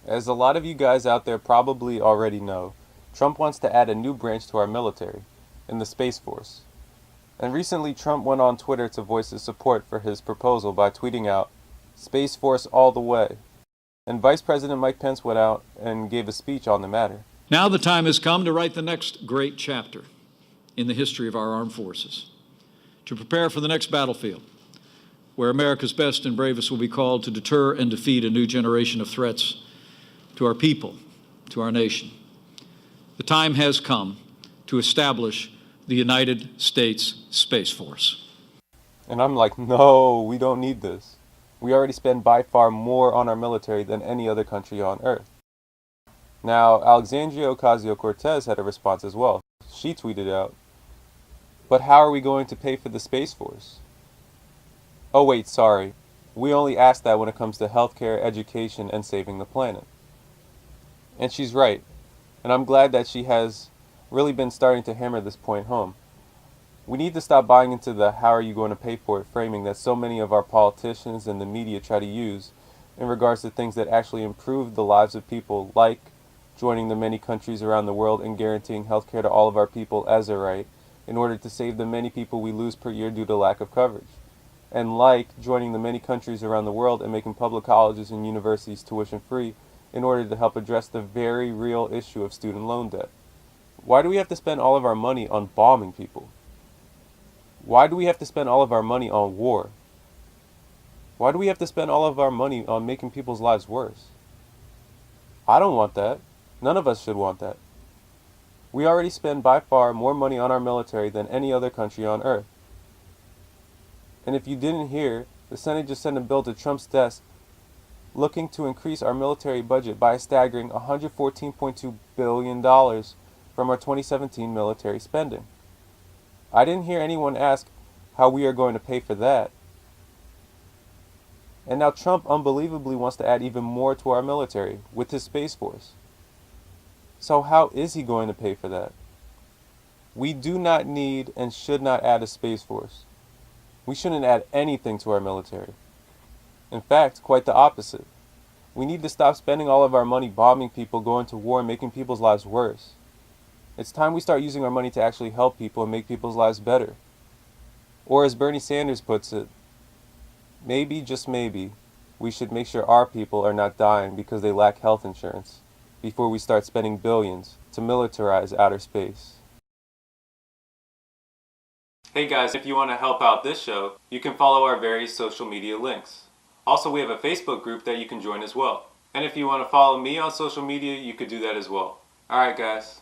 As a lot of you guys out there probably already know, Trump wants to add a new branch to our military, in the Space Force. And recently Trump went on Twitter to voice his support for his proposal by tweeting out, "Space Force all the way." And Vice President Mike Pence went out and gave a speech on the matter. Now the time has come to write the next great chapter in the history of our armed forces, to prepare for the next battlefield, where America's best and bravest will be called to deter and defeat a new generation of threats to our people, to our nation. The time has come to establish the United States Space Force. And I'm like, no, we don't need this. We already spend by far more on our military than any other country on Earth. Now, Alexandria Ocasio-Cortez had a response as well. She tweeted out, "But how are we going to pay for the Space Force?" Oh wait, sorry. We only ask that when it comes to healthcare, education, and saving the planet. And she's right. And I'm glad that she has really been starting to hammer this point home. We need to stop buying into the "how are you going to pay for it" framing that so many of our politicians and the media try to use in regards to things that actually improve the lives of people, like joining the many countries around the world and guaranteeing healthcare to all of our people as a right in order to save the many people we lose per year due to lack of coverage. And like joining the many countries around the world and making public colleges and universities tuition free in order to help address the very real issue of student loan debt. Why do we have to spend all of our money on bombing people? Why do we have to spend all of our money on war? Why do we have to spend all of our money on making people's lives worse? I don't want that. None of us should want that. We already spend by far more money on our military than any other country on Earth. And if you didn't hear, the Senate just sent a bill to Trump's desk looking to increase our military budget by a staggering $114.2 billion from our 2017 military spending. I didn't hear anyone ask how we are going to pay for that. And now Trump unbelievably wants to add even more to our military with his Space Force. So how is he going to pay for that? We do not need and should not add a Space Force. We shouldn't add anything to our military. In fact, quite the opposite. We need to stop spending all of our money bombing people, going to war, and making people's lives worse. It's time we start using our money to actually help people and make people's lives better. Or as Bernie Sanders puts it, maybe, just maybe, we should make sure our people are not dying because they lack health insurance before we start spending billions to militarize outer space. Hey guys, if you want to help out this show, you can follow our various social media links. Also, we have a Facebook group that you can join as well. And if you want to follow me on social media, you could do that as well. Alright guys.